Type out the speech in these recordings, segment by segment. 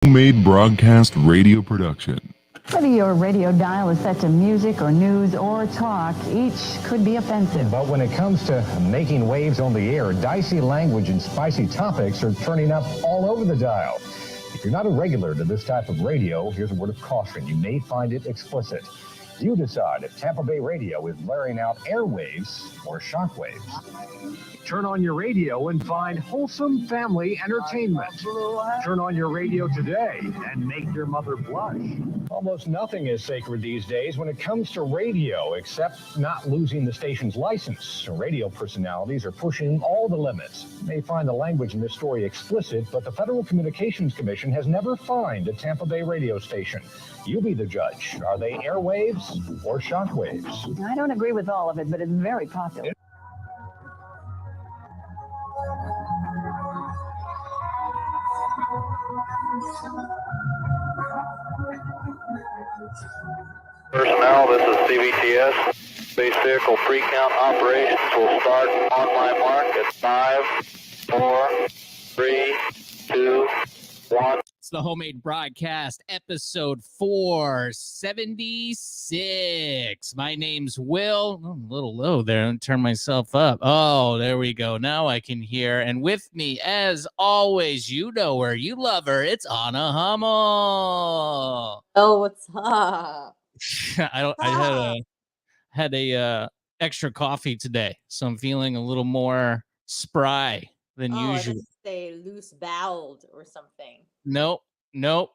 Homemade broadcast radio production. Whether your radio dial is set to music or news or talk, each could be offensive. But when it comes to making waves on the air, dicey language and spicy topics are turning up all over the dial. If you're not a regular to this type of radio, here's a word of caution. You may find it explicit. You decide if Tampa Bay radio is blaring out airwaves or shockwaves. Turn on your radio and find wholesome family entertainment. Turn on your radio today and make your mother blush. Almost nothing is sacred these days when it comes to radio, except not losing the station's license. Radio personalities are pushing all the limits. You may find the language in this story explicit, but the Federal Communications Commission has never fined a Tampa Bay radio station. You be the judge. Are they airwaves or shockwaves? I don't agree with all of it, but it's very popular. Personnel, this is CVTS. Base vehicle pre-count operations will start on my mark at 5, 4, 3, 2, 1. It's the Homemade Broadcast, episode 476. My name's Will. Oh, I'm a little low there. I'll turn myself up. Oh, there we go. Now I can hear. And with me, as always, you know her, you love her. It's Anna Hummel. Oh, what's up? I had a extra coffee today, so I'm feeling a little more spry than usual. I didn't say loose boweled or something. Nope,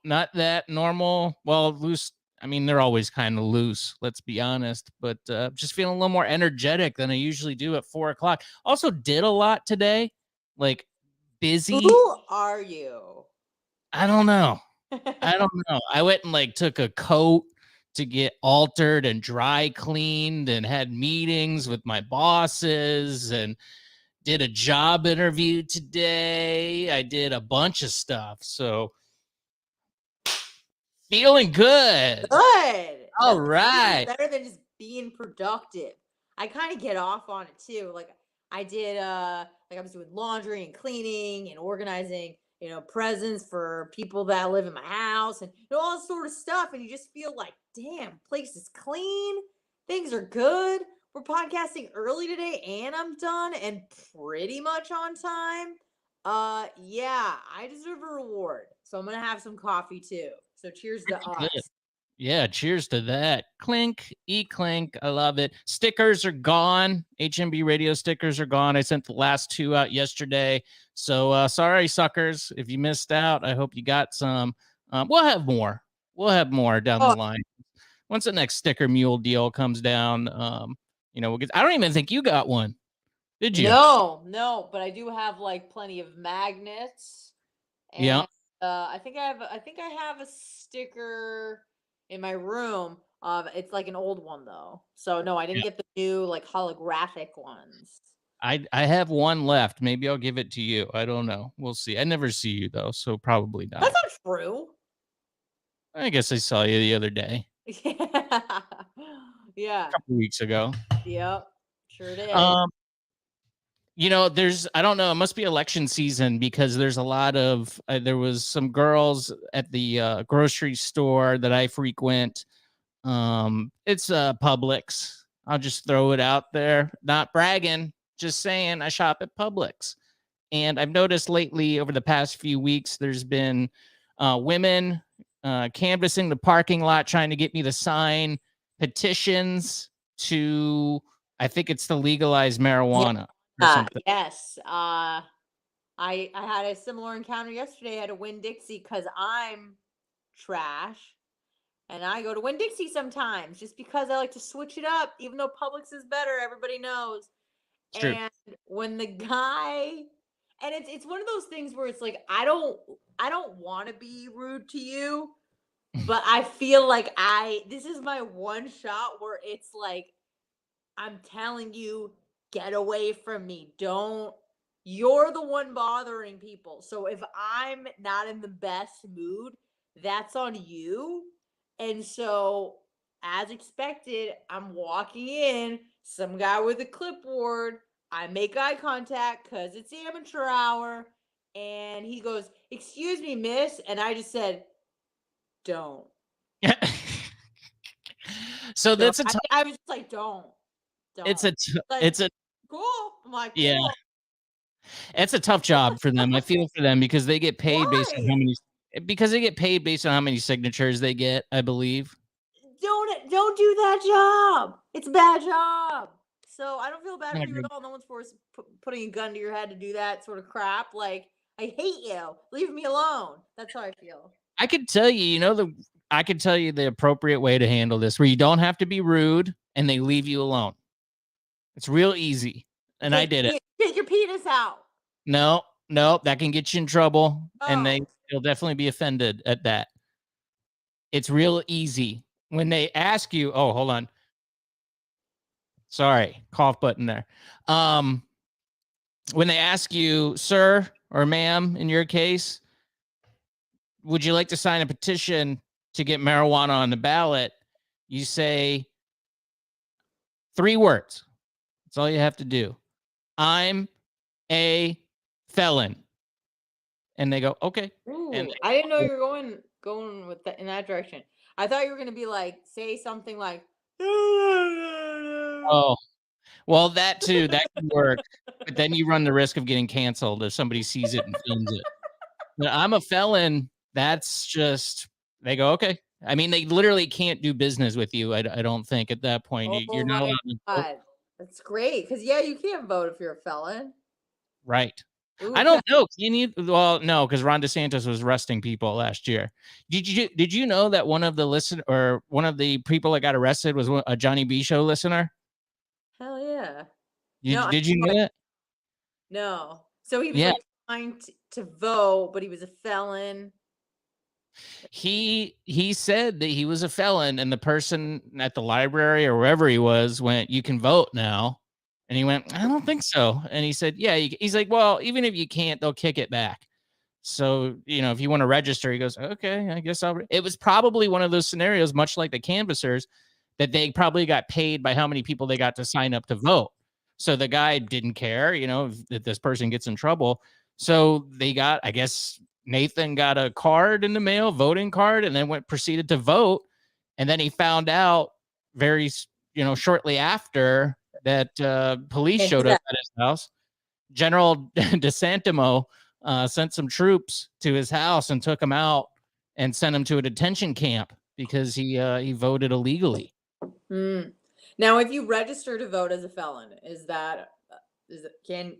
not that. Normal. Well, loose. I mean, they're always kind of loose, let's be honest, but just feeling a little more energetic than I usually do at 4 o'clock. Also did a lot today, like busy. Who are you? I don't know. I went and took a coat to get altered and dry cleaned and had meetings with my bosses and did a job interview today. I did a bunch of stuff. So feeling good. Good. All right. Better than just being productive. I kind of get off on it too. Like I did I was doing laundry and cleaning and organizing, presents for people that live in my house and all this sort of stuff. And you just feel like, damn, place is clean. Things are good. We're podcasting early today and I'm done and pretty much on time. Yeah, I deserve a reward. So I'm going to have some coffee too. So cheers to us. Yeah, cheers to that. Clink, clink. I love it. Stickers are gone. HMB radio stickers are gone. I sent the last 2 out yesterday. So sorry, suckers, if you missed out. I hope you got some. We'll have more. Down the line. Once the next sticker mule deal comes down, we'll get. I don't even think you got one. Did you? No, but I do have plenty of magnets. And, yeah. I think I have a sticker in my room. It's like an old one though. So no, I didn't get the new holographic ones. I have one left. Maybe I'll give it to you. I don't know. We'll see. I never see you though, so probably not. That's not true. I guess I saw you the other day. Yeah. A couple weeks ago. Yep. Sure did. There's, I don't know, it must be election season because there's a lot of, there was some girls at the grocery store that I frequent. It's Publix. I'll just throw it out there. Not bragging, just saying I shop at Publix. And I've noticed lately over the past few weeks, there's been women canvassing the parking lot trying to get me to sign petitions to, I think it's to legalize marijuana. Yes. I had a similar encounter yesterday. I had a Winn-Dixie because I'm trash. And I go to Winn-Dixie sometimes just because I like to switch it up, even though Publix is better. Everybody knows. It's true. And when the guy, and it's one of those things where it's like, I don't want to be rude to you, but I feel like this is my one shot where it's like, I'm telling you, get away from me. You're the one bothering people. So if I'm not in the best mood, that's on you. And so as expected, I'm walking in, some guy with a clipboard. I make eye contact because it's amateur hour. And he goes, excuse me, miss. And I just said, don't. So Don't. that's a tough, I was just like, don't. Like, it's a cool. I'm like, cool. yeah, it's a tough job for them. I feel for them because they get paid based on how Why? many signatures they get, I believe. Don't do that job. It's a bad job. So I don't feel bad for you at all. No one's putting a gun to your head to do that sort of crap. Like, I hate you. Leave me alone. That's how I feel. I could tell you, I could tell you the appropriate way to handle this where you don't have to be rude and they leave you alone. It's real easy. And I did it. Take your penis out. No, that can get you in trouble. And Oh. they'll definitely be offended at that. It's real easy. When they ask you, oh, hold on. Sorry, cough button there. When they ask you, sir or ma'am, in your case, would you like to sign a petition to get marijuana on the ballot? You say 3 words. That's all you have to do. I'm a felon. And they go, okay. Ooh, And I didn't know you were going with that in that direction. I thought you were gonna be like, say something like, oh, well, that too, that can work. But then you run the risk of getting canceled if somebody sees it and films it. But I'm a felon. That's just, they go, okay. I mean, they literally can't do business with you. I don't think at that point. You're not allowed to vote. That's great. Because, yeah, you can't vote if you're a felon. Right. Ooh, I don't know. Can you? Well, no, because Ron DeSantis was arresting people last year. Did you know that one of the people that got arrested was a Johnny B show listener? Hell yeah. Did you know that? No. So he was like trying to vote, but he was a felon. He said that he was a felon, and the person at the library or wherever he was went, "You can vote now." And he went, "I don't think so." And he said, "Yeah." He's like, "Well, even if you can't, they'll kick it back. So, if you want to register," he goes, "Okay, I guess I'll." It was probably one of those scenarios, much like the canvassers, that they probably got paid by how many people they got to sign up to vote. So the guy didn't care, that this person gets in trouble. So I guess Nathan got a card in the mail, voting card, and then proceeded to vote. And then he found out shortly after that police showed up at his house. General DeSantimo sent some troops to his house and took him out and sent him to a detention camp because he voted illegally. Now, if you register to vote as a felon,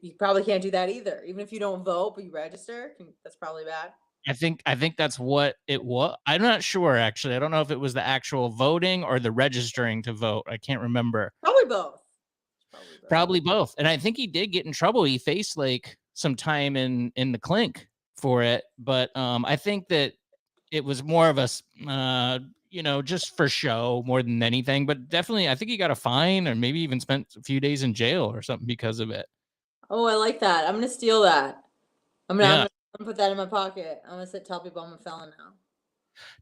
you probably can't do that either. Even if you don't vote, but you register, that's probably bad. I think that's what it was. I'm not sure, actually. I don't know if it was the actual voting or the registering to vote. I can't remember. Probably both. Probably both. And I think he did get in trouble. He faced like some time in the clink for it. But I think that it was more of a, just for show more than anything. But definitely, I think he got a fine or maybe even spent a few days in jail or something because of it. Oh, I like that. I'm going to steal that. I'm going to put that in my pocket. I'm going to tell people I'm a felon now.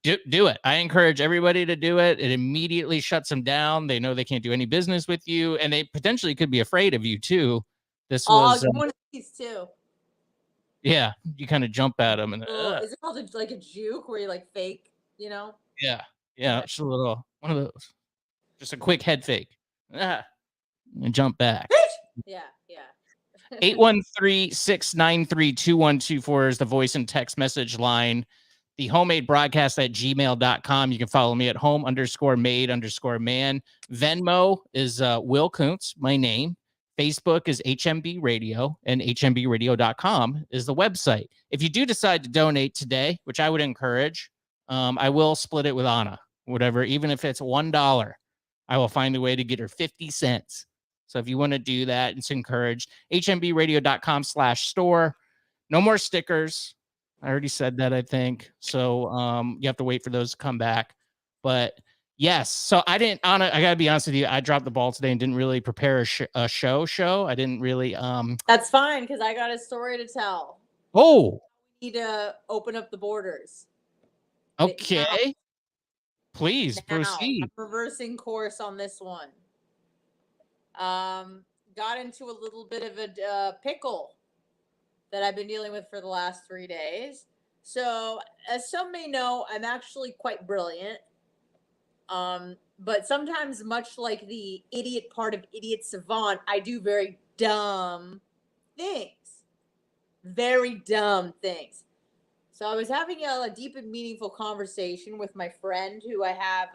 Do it. I encourage everybody to do it. It immediately shuts them down. They know they can't do any business with you, and they potentially could be afraid of you too. This was one of these too. Yeah, you kind of jump at them, and is it called like a juke where you like fake? Yeah, it's a little one of those. Just a quick head fake, and jump back. Yeah. 813-693-2124 is the voice and text message line. The homemade broadcast at gmail.com. You can follow me at home_made_man. Venmo is Will Kuntz, my name. Facebook is HMB Radio, and HMBradio.com is the website. If you do decide to donate today, which I would encourage, I will split it with Anna, whatever, even if it's $1, I will find a way to get her 50 cents. So if you want to do that, it's encouraged. HMBradio.com/store. No more stickers. I already said that, I think. So you have to wait for those to come back. But yes, so Anna, I got to be honest with you. I dropped the ball today and didn't really prepare a show. I didn't really. That's fine because I got a story to tell. Oh. We need to open up the borders. Okay. Now, please proceed. I'm reversing course on this one. Got into a little bit of a pickle that I've been dealing with for the last 3 days. So, as some may know, I'm actually quite brilliant. But sometimes, much like the idiot part of idiot savant, I do very dumb things. Very dumb things. So I was having a deep and meaningful conversation with my friend who I have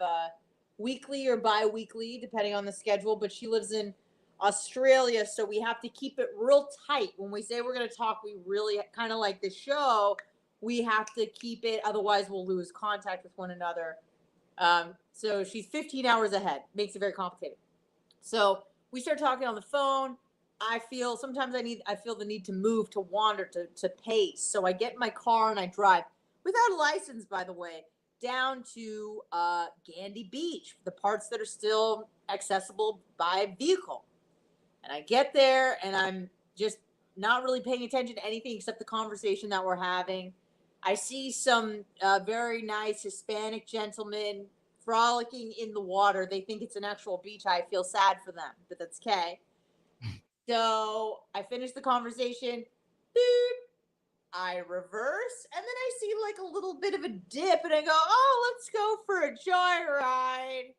weekly or bi-weekly, depending on the schedule, but she lives in Australia, so we have to keep it real tight. When we say we're going to talk, we really kind of like the show. We have to keep it, otherwise we'll lose contact with one another. So she's 15 hours ahead. Makes it very complicated. So we start talking on the phone. I feel sometimes I feel the need to move, to wander, to pace. So I get in my car and I drive without a license, by the way, down to Gandy Beach, the parts that are still accessible by vehicle. And I get there and I'm just not really paying attention to anything except the conversation that we're having. I see some very nice Hispanic gentlemen frolicking in the water. They think it's an actual beach. I feel sad for them, but that's okay. So I finish the conversation. Beep. I reverse, and then I see like a little bit of a dip, and I go, "Oh, let's go for a joyride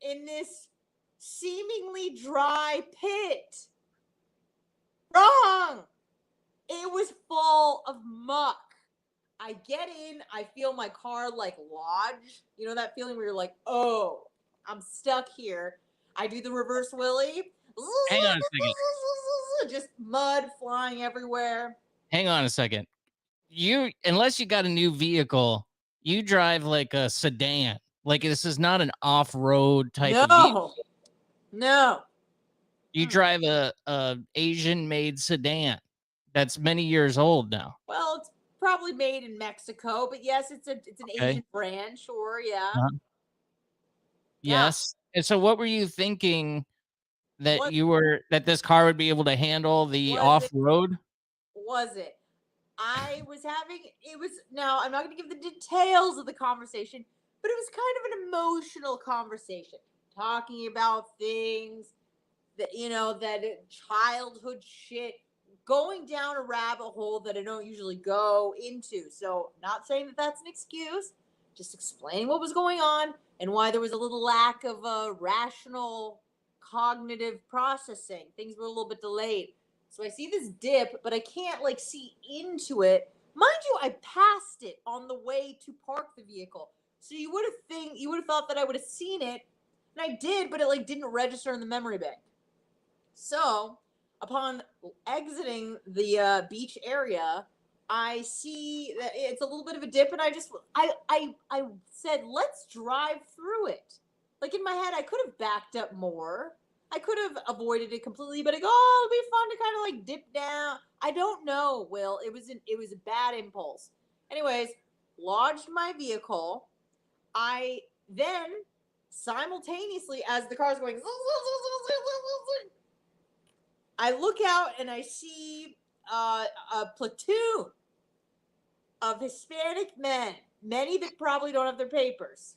in this seemingly dry pit." Wrong. It was full of muck. I get in, I feel my car like lodge. You know that feeling where you're like, "Oh, I'm stuck here." I do the reverse wheelie. Hang on a second. Just mud flying everywhere. Hang on a second. Unless you got a new vehicle, you drive like a sedan. Like this is not an off-road type of vehicle. No. You drive a Asian-made sedan that's many years old now. Well, it's probably made in Mexico, but yes, it's an Asian brand. Sure, yeah. Uh-huh. Yes. And so, what were you thinking that that this car would be able to handle the off-road? Was it? Now I'm not going to give the details of the conversation, but it was kind of an emotional conversation, talking about things that, that childhood shit, going down a rabbit hole that I don't usually go into. So not saying that that's an excuse, just explaining what was going on and why there was a little lack of rational cognitive processing. Things were a little bit delayed. So I see this dip, but I can't see into it. Mind you, I passed it on the way to park the vehicle. So you would have thought that I would have seen it, and I did, but it didn't register in the memory bank. So upon exiting the beach area, I see that it's a little bit of a dip, and I said, let's drive through it. In my head, I could have backed up more. I could have avoided it completely, but I go, oh, it'll be fun to kind of dip down. I don't know, Will. It was a bad impulse. Anyways, lodged my vehicle. I then simultaneously, as the car's going, I look out and I see a platoon of Hispanic men, many that probably don't have their papers.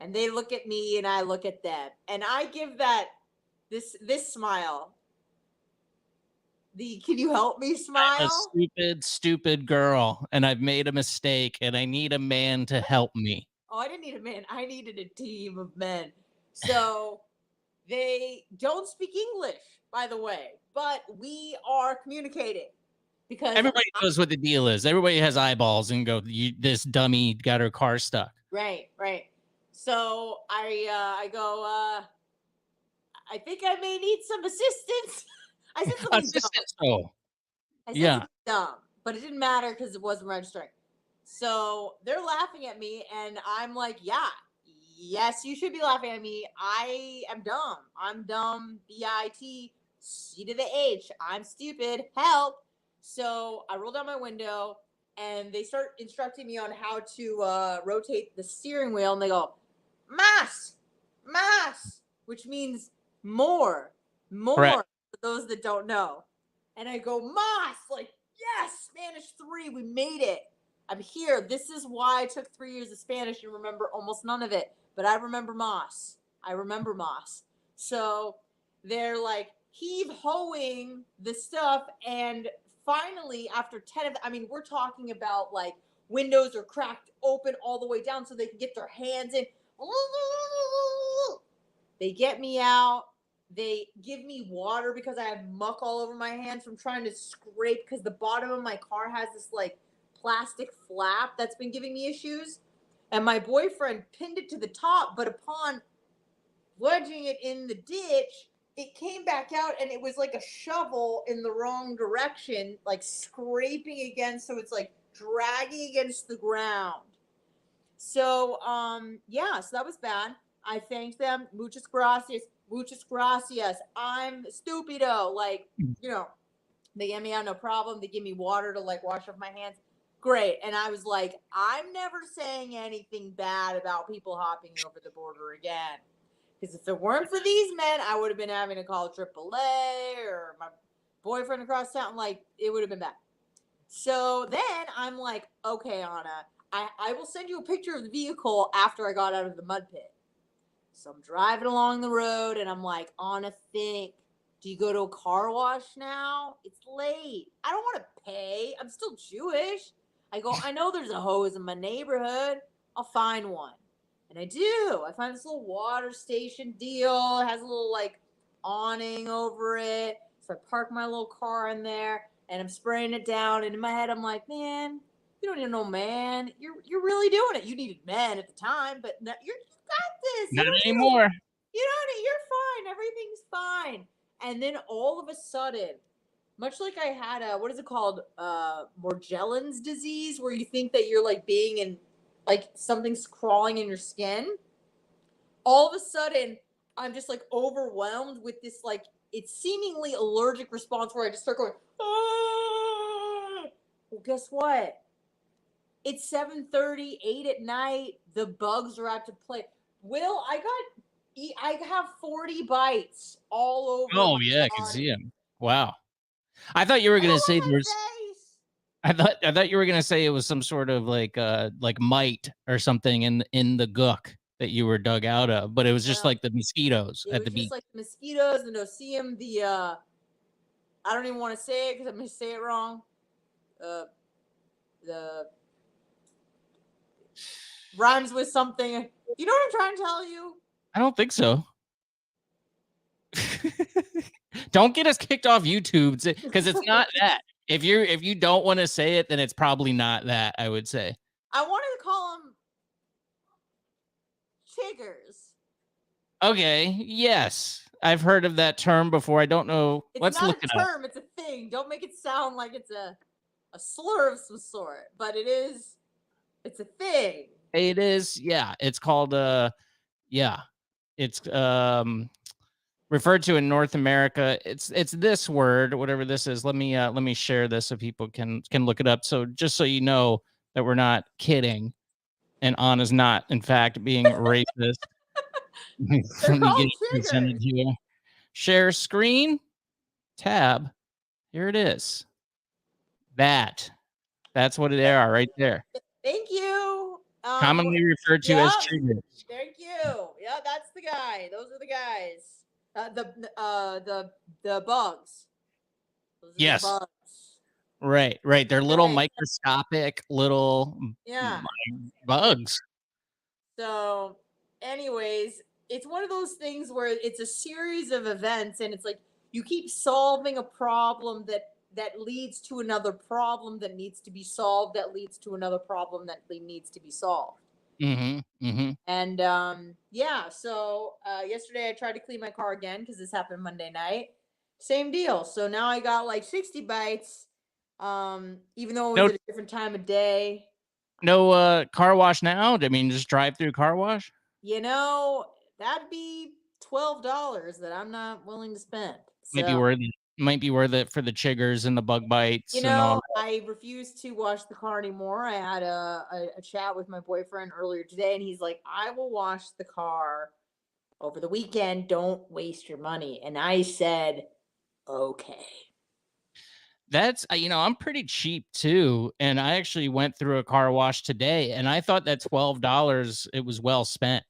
And they look at me and I look at them. And I give this smile. Can you help me smile? I'm a stupid girl, and I've made a mistake, and I need a man to help me. Oh, I didn't need a man. I needed a team of men. So they don't speak English, by the way, but we are communicating. Because everybody knows what the deal is. Everybody has eyeballs and go, this dummy got her car stuck. Right. So I go, I think I may need some assistance. I said something dumb. I said dumb, but it didn't matter because it wasn't registering. So they're laughing at me, and I'm like, yes, you should be laughing at me. I am dumb. I'm dumb, B-I-T, C to the H. I'm stupid. Help. So I roll down my window, and they start instructing me on how to rotate the steering wheel, and they go, mas, which means more, Correct. for those that don't know. And I go, mas, yes, Spanish 3, we made it. I'm here. This is why I took 3 years of Spanish and remember almost none of it. But I remember mas. So they're heave-hoeing the stuff. And finally, after 10 of we're talking about windows are cracked open all the way down so they can get their hands in. They get me out. They give me water because I have muck all over my hands from trying to scrape, because the bottom of my car has this like plastic flap that's been giving me issues. And my boyfriend pinned it to the top, but upon wedging it in the ditch, it came back out and it was like a shovel in the wrong direction, like scraping against, so it's like dragging against the ground. So yeah, so that was bad. I thanked them. Muchas gracias. Muchas gracias. I'm stupido. Like, you know, they get me out, no problem. They give me water to like wash off my hands. Great. And I was like, I'm never saying anything bad about people hopping over the border again. Because if it weren't for these men, I would have been having to call AAA or my boyfriend across town. Like, it would have been bad. So then I'm like, okay, Anna, I will send you a picture of the vehicle after I got out of the mud pit. So I'm driving along the road and I'm like, Anna, think, do you go to a car wash now? It's late. I don't want to pay. I'm still Jewish. I go, I know there's a hose in my neighborhood. I'll find one. And I do. I find this little water station deal. It has a little like awning over it. So I park my little car in there and I'm spraying it down. And in my head, I'm like, man, you don't need no man. You're really doing it. You needed men at the time, but you got this. Not anymore. You're fine. Everything's fine. And then all of a sudden, much like I had what is it called? Morgellons disease, where you think that you're like being in, like something's crawling in your skin. All of a sudden, I'm just like overwhelmed with this, like, it's seemingly allergic response where I just start going, ah! Well, guess what? It's 7:30, 8 at night. The bugs are out to play. Will, I have 40 bites all over. Oh yeah, I can see them. Wow. I thought you were gonna say there's. I thought you were gonna say it was some sort of like mite or something in the gook that you were dug out of, but it was just like the mosquitoes at the beach. Like the mosquitoes, the no-see-em, I don't even want to say it because I'm gonna say it wrong. The rhymes with something. You know what I'm trying to tell you? I don't think so. Don't get us kicked off YouTube because it's not that. If you don't want to say it, then it's probably not that, I would say. I wanted to call them chiggers. Okay, yes. I've heard of that term before. I don't know. Let's look it up. It's not a term, it's a thing. Don't make it sound like it's a slur of some sort, but it's a thing. It is, yeah. It's called it's referred to in North America. It's this word, whatever this is. Let me share this so people can look it up. So just so you know that we're not kidding, and Anna's not, in fact, being racist. Let me get it send it to you. Share screen tab. Here it is. That's what they are right there. Thank you. Commonly referred to as triggers. Thank you. Yeah, that's the guy. Those are the guys. The bugs. Those are the bugs. Right. They're little microscopic little bugs. So, anyways, it's one of those things where it's a series of events, and it's like you keep solving a problem that leads to another problem that needs to be solved, that leads to another problem that needs to be solved. And so yesterday I tried to clean my car again because this happened Monday night. Same deal. So now I got like 60 bites, even though it was at a different time of day. No car wash now? I mean, just drive through car wash? You know, that'd be $12 that I'm not willing to spend. So, might be worth it for the chiggers and the bug bites. You know, I refuse to wash the car anymore. I had a chat with my boyfriend earlier today, and he's like, I will wash the car over the weekend. Don't waste your money. And I said, okay. That's, I'm pretty cheap too. And I actually went through a car wash today, and I thought that $12, it was well spent.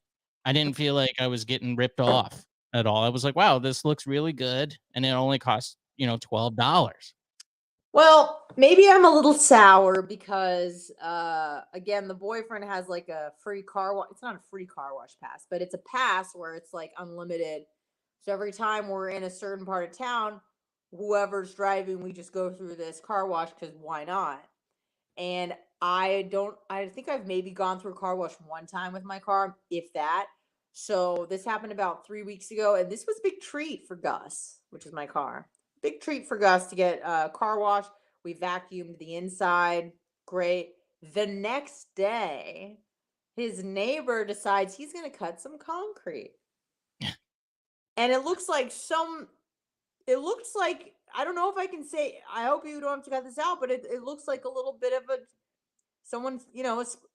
I didn't feel like I was getting ripped off at all. I was like, wow, this looks really good. And it only cost, $12. Well, maybe I'm a little sour because again, the boyfriend has like a free car wash. It's not a free car wash pass, but it's a pass where it's like unlimited. So every time we're in a certain part of town, whoever's driving, we just go through this car wash because why not? And I think I've maybe gone through a car wash one time with my car, if that. So this happened about 3 weeks ago, and this was a big treat for Gus, which is my car. Big treat for Gus to get a car wash. We vacuumed the inside. Great. The next day, his neighbor decides he's going to cut some concrete. And it looks like, I don't know if I can say, I hope you don't have to cut this out, but it looks like a little bit of someone's,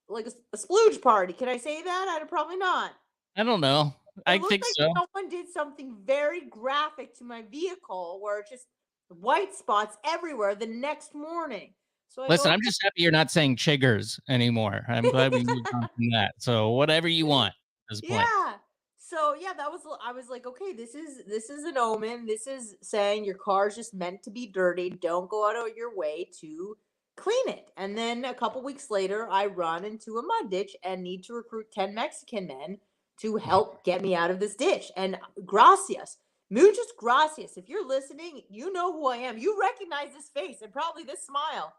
like a splooge party. Can I say that? Probably not. I don't know. I think like so. someone did something very graphic to my vehicle where it's just white spots everywhere the next morning. So Listen, I'm just happy you're not saying chiggers anymore. I'm glad we moved on from that. So whatever you want at this point. Yeah. So yeah, I was like, okay, this is an omen. This is saying your car's just meant to be dirty. Don't go out of your way to clean it. And then a couple weeks later, I run into a mud ditch and need to recruit 10 Mexican men to help get me out of this ditch. And gracias, muchas gracias. If you're listening, you know who I am. You recognize this face and probably this smile.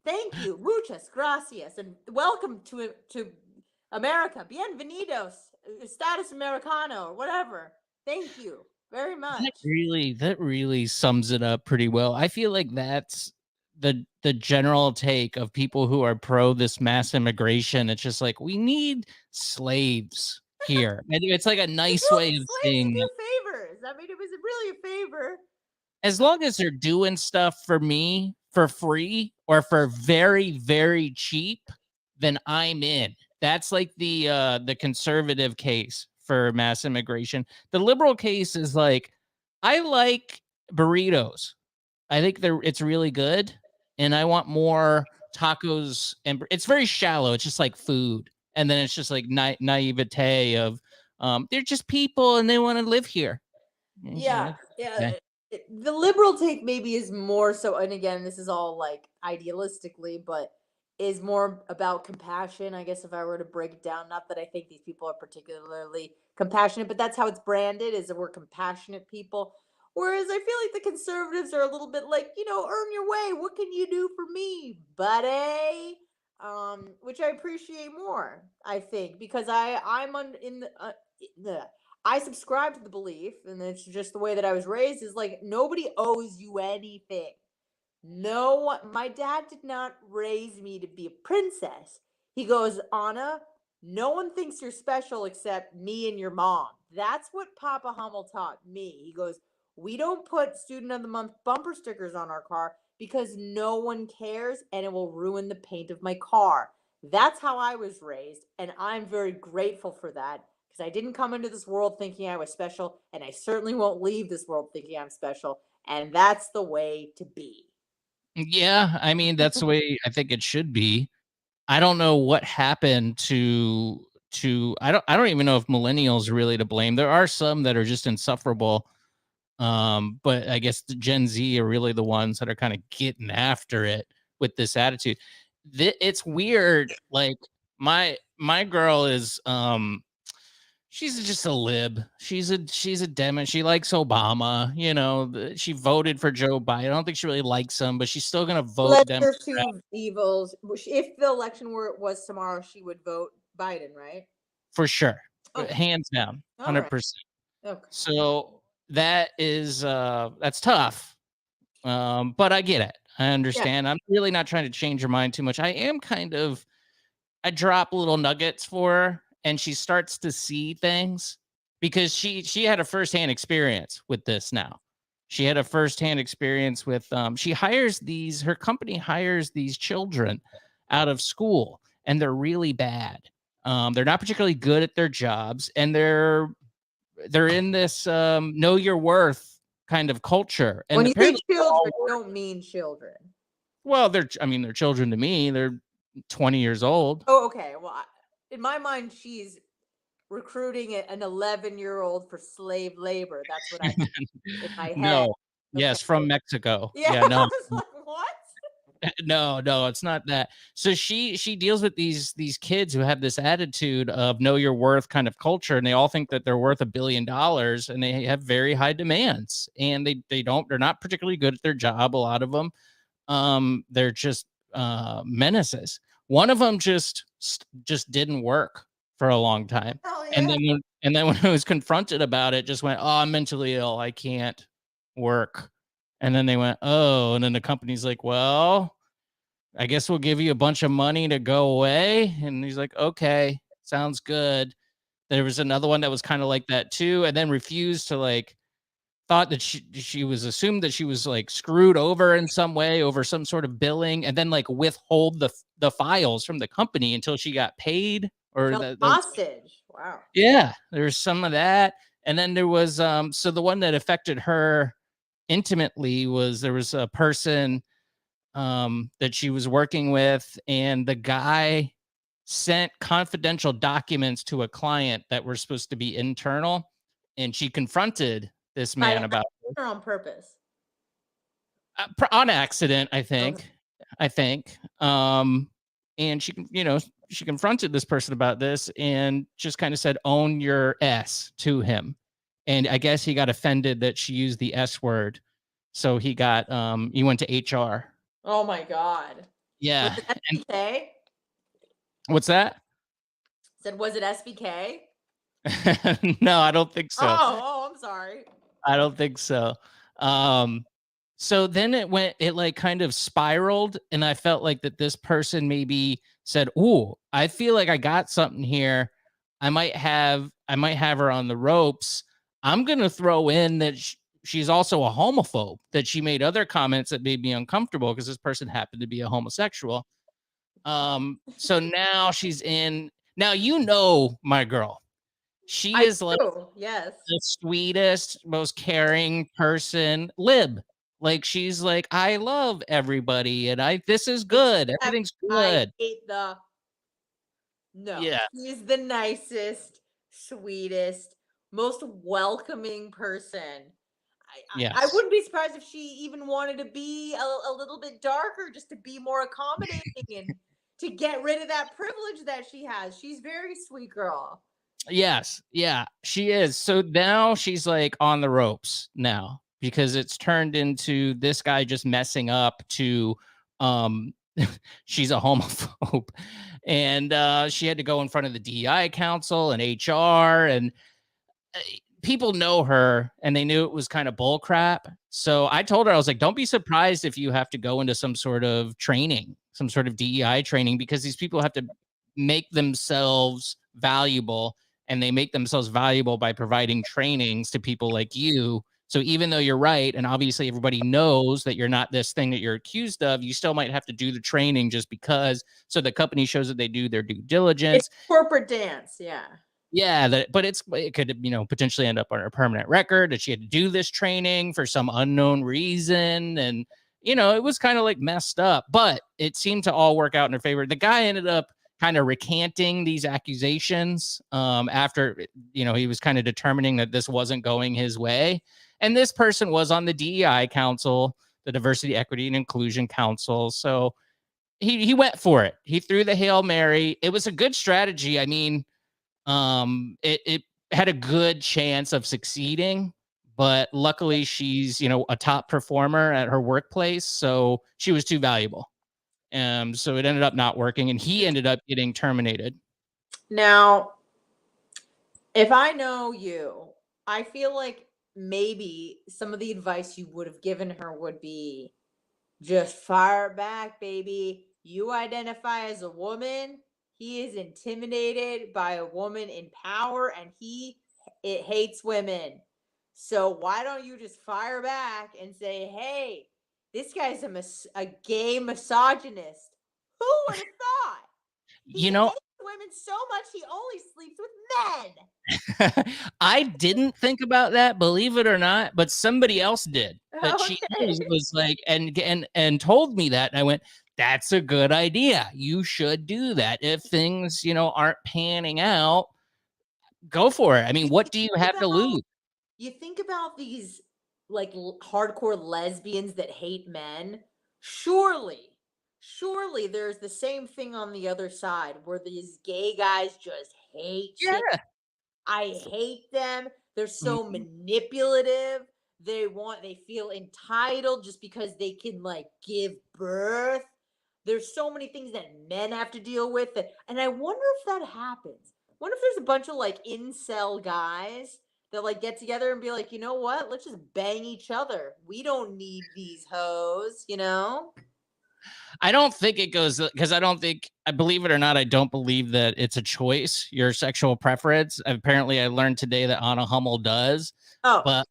Thank you, muchas gracias, and welcome to America. Bienvenidos, status americano, or whatever. Thank you very much. That really sums it up pretty well. I feel like that's the general take of people who are pro this mass immigration. It's just like, we need slaves here. And it's like a nice way of saying do favors. I mean, it was really a favor. As long as they're doing stuff for me for free or for very, very cheap, then I'm in. That's like the conservative case for mass immigration. The liberal case is like, I like burritos. I think it's really good, and I want more tacos. And it's very shallow. It's just like food, and then it's just like naivete of they're just people and they want to live here. Yeah. Okay. The liberal take maybe is more so, and again, this is all like idealistically, but is more about compassion, I guess, if I were to break it down. Not that I think these people are particularly compassionate, but that's how it's branded, is that we're compassionate people. Whereas I feel like the conservatives are a little bit like, earn your way. What can you do for me, buddy? Which I appreciate more, I think, because I'm in the I subscribe to the belief, and it's just the way that I was raised, is like, nobody owes you anything. No one, my dad did not raise me to be a princess. He goes, Anna, no one thinks you're special except me and your mom. That's what Papa Hummel taught me. He goes, we don't put Student of the Month bumper stickers on our car because no one cares and it will ruin the paint of my car. That's how I was raised, and I'm very grateful for that, because I didn't come into this world thinking I was special, and I certainly won't leave this world thinking I'm special, and that's the way to be. Yeah, I mean, that's the way I think it should be. I don't know what happened to I don't even know if millennials are really to blame. There are some that are just insufferable. But I guess the Gen Z are really the ones that are kind of getting after it with this attitude. It's weird. Like my girl is she's just a lib. She's a Demo. She likes Obama. She voted for Joe Biden. I don't think she really likes him, but she's still gonna vote Lesser two evils. If the election was tomorrow, she would vote Biden, right? For sure, Okay. hands down, 100%. Okay. So that is that's tough, but I get it. I understand. Yeah. I'm really not trying to change her mind too much. I drop little nuggets for her, and she starts to see things because she had a firsthand experience with this. Now she had a firsthand experience with her company hires these children out of school, and they're really bad. They're not particularly good at their jobs, and they're in this know your worth kind of culture. And when you say children, you don't mean children. Well, they're children to me. They're 20 years old. Oh, okay. Well, in my mind, she's recruiting an 11-year-old for slave labor. That's what I in my head. No, Yes, from Mexico. Yeah, Yeah, I no. was like, what? No, it's not that. So she deals with these kids who have this attitude of know your worth kind of culture, and they all think that they're worth $1 billion, and they have very high demands, and they're not particularly good at their job. A lot of them, they're just menaces. One of them just didn't work for a long time, Hell and yeah. then when I was confronted about it, just went, "Oh, I'm mentally ill. I can't work." And then they went, "Oh," and then the company's like, "Well, I guess we'll give you a bunch of money to go away." And he's like, "Okay, sounds good." There was another one that was kind of like that too, and then refused to thought that she was assumed that she was like screwed over in some way over some sort of billing, and then like withhold the files from the company until she got paid or Held the hostage. Wow. yeah, there's some of that. And then there was so the one that affected her intimately was there was a person that she was working with, and the guy sent confidential documents to a client that were supposed to be internal, and she confronted this By man about accident or on purpose? on accident, I think. Okay. I think. And she confronted this person about this and just kind of said, "Own your S" to him. And I guess he got offended that she used the S word. So he went to HR. Oh my God. Was Yeah. it SBK? What's that? Said, was it SBK? No, I don't think so. Oh, I'm sorry. I don't think so. So then it like kind of spiraled, and I felt like that this person maybe said, "Ooh, I feel like I got something here. I might have her on the ropes. I'm gonna throw in that she's also a homophobe, that she made other comments that made me uncomfortable because this person happened to be a homosexual." So now she's in. Now my girl. She I is like do. Yes. the sweetest, most caring person, Lib. Like she's like, "I love everybody, and this is good. Except Everything's I good." hate no. Yeah. She's the nicest, sweetest, most welcoming person. I Yes. wouldn't be surprised if she even wanted to be a little bit darker just to be more accommodating and to get rid of that privilege that she has. She's very sweet girl. Yes. Yeah, she is. So now she's like on the ropes now because it's turned into this guy just messing up to um she's a homophobe. And she had to go in front of the DEI council and HR, and people know her, and they knew it was kind of bull crap. So I told her, I was like, "Don't be surprised if you have to go into some sort of training, some sort of DEI training, because these people have to make themselves valuable, and they make themselves valuable by providing trainings to people like you. So even though you're right, and obviously everybody knows that you're not this thing that you're accused of, you still might have to do the training just because, so the company shows that they do their due diligence." It's corporate dance, yeah. Yeah, but it could, potentially end up on her permanent record that she had to do this training for some unknown reason. And, it was kind of like messed up, but it seemed to all work out in her favor. The guy ended up kind of recanting these accusations after, he was kind of determining that this wasn't going his way. And this person was on the DEI Council, the Diversity, Equity, and Inclusion Council. So he went for it. He threw the Hail Mary. It was a good strategy. I mean, it had a good chance of succeeding, but luckily she's, a top performer at her workplace, so she was too valuable. So it ended up not working, and he ended up getting terminated. Now, if I know you, I feel like maybe some of the advice you would have given her would be just fire back, baby. You identify as a woman. He is intimidated by a woman in power, and it hates women. So why don't you just fire back and say, "Hey, this guy's a gay misogynist." Who would have thought? He hates women so much he only sleeps with men. I didn't think about that, believe it or not, but somebody else did. That she Okay. was like, and told me that, and I went, "That's a good idea. You should do that. If things, aren't panning out, go for it. I mean, what do you have to lose?" You think about these like hardcore lesbians that hate men, surely there's the same thing on the other side where these gay guys just hate chicks. Yeah. I hate them. They're so Mhm. manipulative. They feel entitled just because they can like give birth. There's so many things that men have to deal with and I wonder if that happens. Wonder if there's a bunch of like incel guys that like get together and be like, you know what? Let's just bang each other. We don't need these hoes, you know? I don't think it goes because I believe it or not, I don't believe that it's a choice, your sexual preference. Apparently, I learned today that Anna Hummel does, Oh, but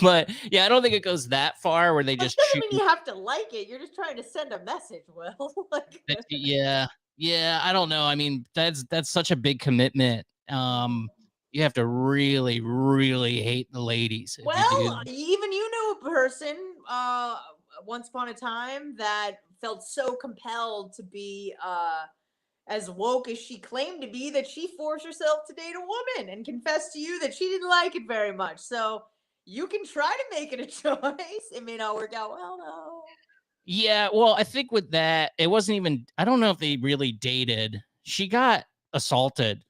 but yeah, I don't think it goes that far where they that just doesn't choose. mean you have to like it. You're just trying to send a message, Will. Like, Yeah, yeah, I don't know. I mean, that's such a big commitment. You have to really, really hate the ladies if you do well, that. even you know a person once upon a time that felt so compelled to be as woke as she claimed to be that she forced herself to date a woman and confessed to you that she didn't like it very much. So you can try to make it a choice. It may not work out well, though. Yeah, well, I think with that, it wasn't even I don't know if they really dated. She got assaulted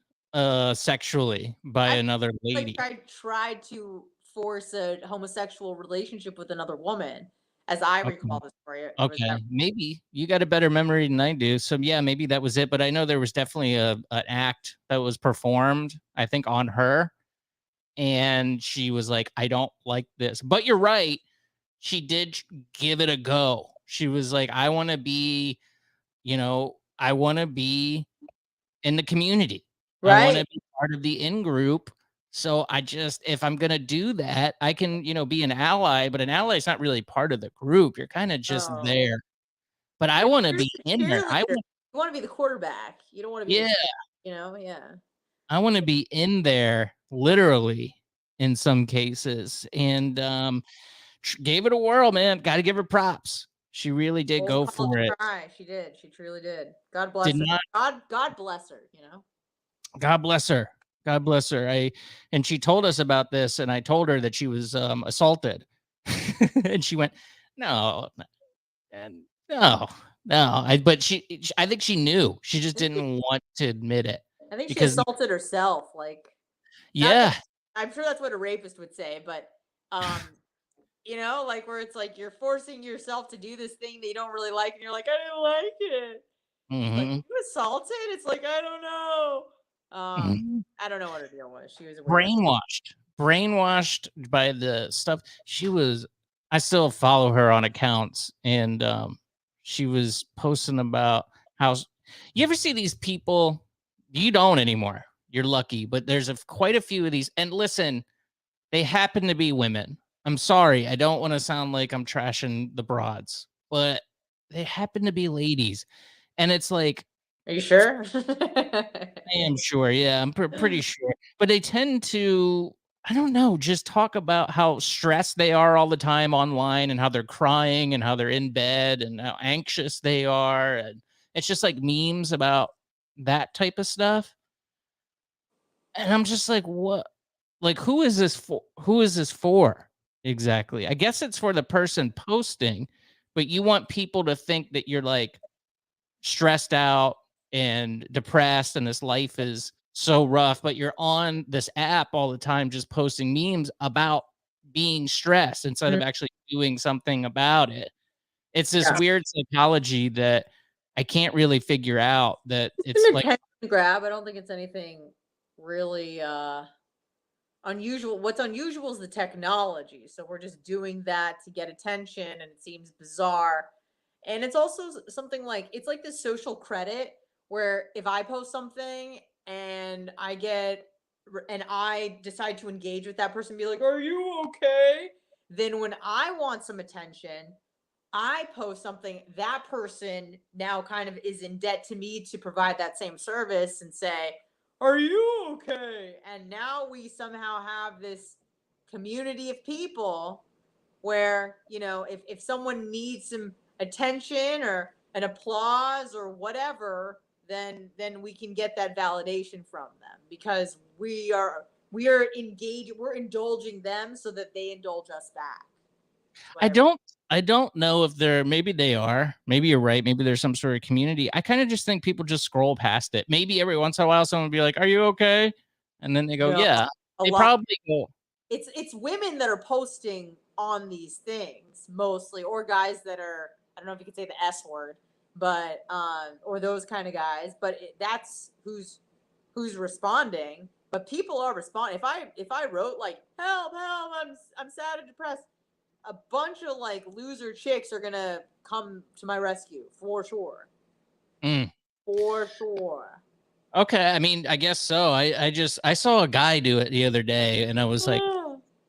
sexually by I another like lady. tried to force a homosexual relationship with another woman, as I Okay. recall the story. Was that Okay. Maybe you got a better memory than I do. So yeah, maybe that was it, but I know there was definitely an act that was performed, I think on her, and she was like, "I don't like this." But you're right, she did give it a go. She was like, "I want to be, I want to be in the community. I want right? to be part of the in group. So I just, if I'm going to do that, I can, be an ally, but an ally is not really part of the group. You're kind of just Oh, there. But I yeah, want to you're be just a in there. cheerleader. You want to be the quarterback. You don't want to be Yeah, the, yeah. I want to be in there literally in some cases. And gave it a whirl, man. Got to give her props. She really did Old go college for it. try. She did. She truly did. God Did bless her. not God bless her. You know. God bless her. God bless her. And she told us about this, and I told her that she was assaulted, and she went, "No, and no, no." I think she knew. She just didn't want to admit it I think she because, assaulted herself. Like not that yeah, I'm sure that's what a rapist would say, but um, like where it's like you're forcing yourself to do this thing that you don't really like, and you're like, I didn't like it. It's like hmm you assaulted. It's like I don't know. hmm I don't know what her deal was. She was a weirdo. brainwashed by the stuff she was. I still follow her on accounts, and she was posting about how you ever see these people. You don't anymore. You're lucky, but there's quite a few of these. And listen, they happen to be women. I'm sorry, I don't want to sound like I'm trashing the broads, but they happen to be ladies, and it's like Are you sure? I am sure. Yeah, I'm pretty sure. But they tend to, I don't know, just talk about how stressed they are all the time online and how they're crying and how they're in bed and how anxious they are. And it's just like memes about that type of stuff. And I'm just like, what? Like, who is this for? Who is this for exactly? I guess it's for the person posting, but you want people to think that you're like, stressed out and depressed and this life is so rough, but you're on this app all the time just posting memes about being stressed instead Mm, of actually doing something about it. It's this yeah. weird psychology that I can't really figure out that It's it's an like attention grab. I don't think it's anything really unusual. What's unusual is the technology. So we're just doing that to get attention and it seems bizarre. And it's also something like it's like this social credit where if I post something and I decide to engage with that person, be like, "Are you okay?" Then when I want some attention, I post something, that person now kind of is in debt to me to provide that same service and say, "Are you okay?" And now we somehow have this community of people where, if someone needs some attention or an applause or whatever, then we can get that validation from them because we're engaged, we're indulging them so that they indulge us back. I don't know if maybe they are. Maybe you're right. Maybe there's some sort of community. I kind of just think people just scroll past it. Maybe every once in a while someone will be like, "Are you okay?" And then they go, No, "Yeah." a They lot. probably go. It's women that are posting on these things mostly, or guys that are, I don't know if you could say the S word, but or those kind of guys, but that's who's responding. But people are responding. If I wrote like help, I'm sad and depressed, a bunch of like loser chicks are gonna come to my rescue for sure. For sure. Okay, I mean, I guess so. I saw a guy do it the other day, and I was like,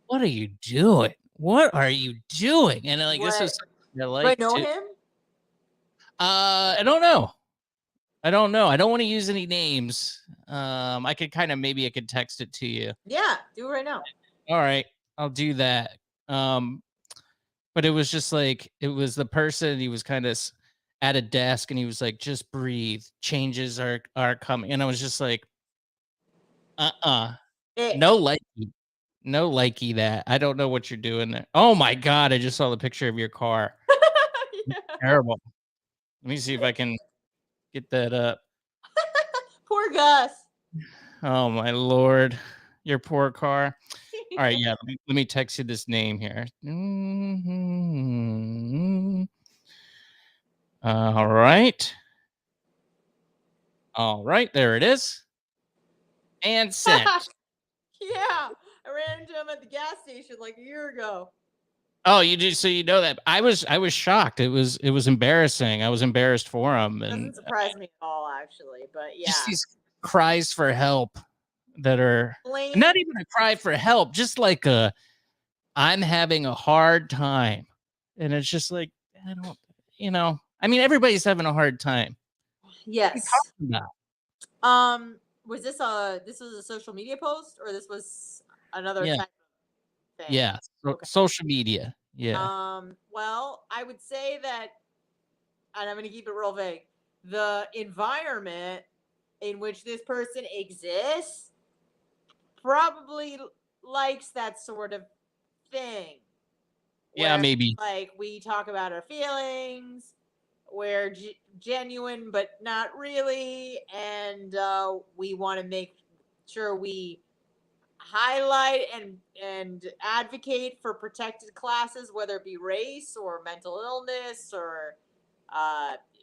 "What are you doing? What are you doing?" And like, this is something I like Do I know to. him? I don't know. I don't know. I don't want to use any names. I could maybe I could text it to you. Yeah, do it right now. All right, I'll do that. But it was just like, it was the person, he was kind of at a desk and he was like, "Just breathe. Changes are coming." And I was just like, no likey. No likey that. I don't know what you're doing there. Oh my God, I just saw the picture of your car. Yeah. Terrible. Let me see if I can get that up. Poor Gus. Oh my Lord. Your poor car. All right, yeah. Let me text you this name here. All right. All right, there it is. And sent. Yeah, I ran into him at the gas station like a year ago. Oh, you do? So you know that? I was shocked. It was embarrassing. I was embarrassed for him, and Doesn't surprise me at all, actually. But yeah, just these cries for help that are Blame. not even a cry for help, just like I'm having a hard time, and it's just like, I don't, I mean, everybody's having a hard time. Yes. About? Was this a social media post, or this was another Yeah. type of thing? Yeah. Okay. Social media. Yeah. Well, I would say that, and I'm going to keep it real vague, the environment in which this person exists probably likes that sort of thing. Yeah, maybe. Like, we talk about our feelings, we're genuine but not really, and we want to make sure we highlight and advocate for protected classes, whether it be race or mental illness or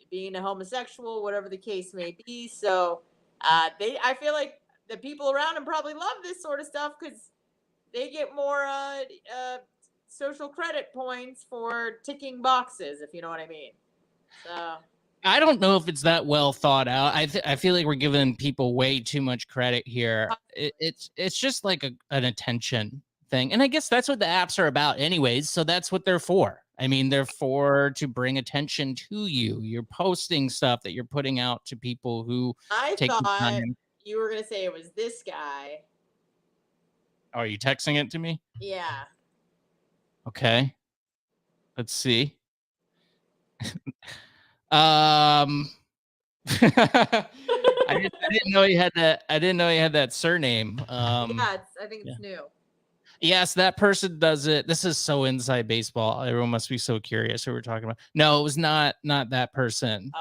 being a homosexual, whatever the case may be. So I feel like the people around them probably love this sort of stuff because they get more social credit points for ticking boxes, if you know what I mean. So I don't know if it's that well thought out. I feel like we're giving people way too much credit here. It's just like an attention thing, and I guess that's what the apps are about, anyways. So that's what they're for. I mean, they're to bring attention to you. You're posting stuff that you're putting out to people who take the time. You were gonna say it was this guy. Oh, are you texting it to me? Yeah. Okay. Let's see. I didn't know he had that. I didn't know he had that surname. Yeah, I think it's new. Yes, that person does it. This is so inside baseball. Everyone must be so curious who we're talking about. No, it was not that person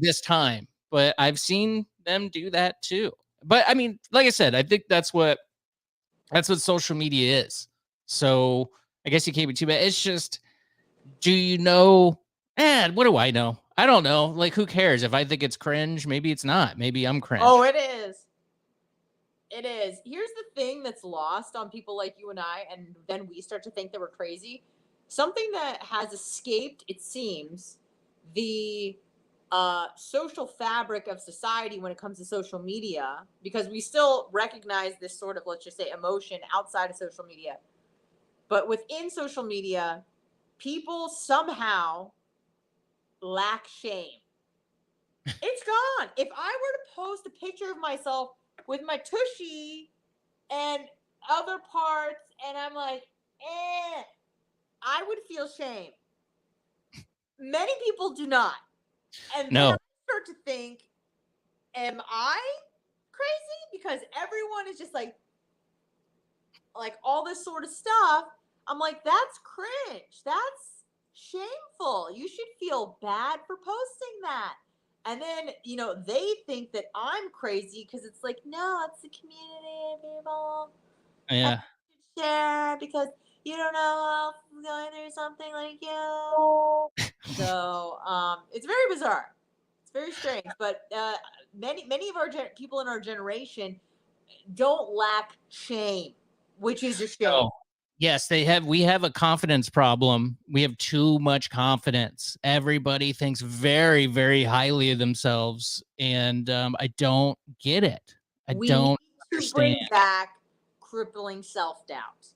this time, but I've seen them do that too. But I mean, like I said, I think that's what social media is. So I guess you can't be too bad. It's just, do you know? What do I know? I don't know. Like, who cares? If I think it's cringe, maybe it's not. Maybe I'm cringe. Oh, it is. It is. Here's the thing that's lost on people like you and I, and then we start to think that we're crazy. Something that has escaped, it seems, the social fabric of society when it comes to social media, because we still recognize this sort of, let's just say, emotion outside of social media. But within social media, people somehow lack shame. It's gone. If I were to post a picture of myself with my tushy and other parts, and I'm like, I would feel shame. Many people do not. And no. then I start to think, am I crazy? Because everyone is just like, like all this sort of stuff. I'm like, that's cringe. That's shameful. You should feel bad for posting that. And then, you know, they think that I'm crazy because it's like, no, it's the community, people. Yeah. Share because you don't know I'm going through something like you. So it's very bizarre. It's very strange. But many of our people in our generation don't lack shame, which is a shame. Oh, yes, we have a confidence problem. We have too much confidence. Everybody thinks very, very highly of themselves. And I don't get it. We don't need to understand. bring back crippling self-doubt.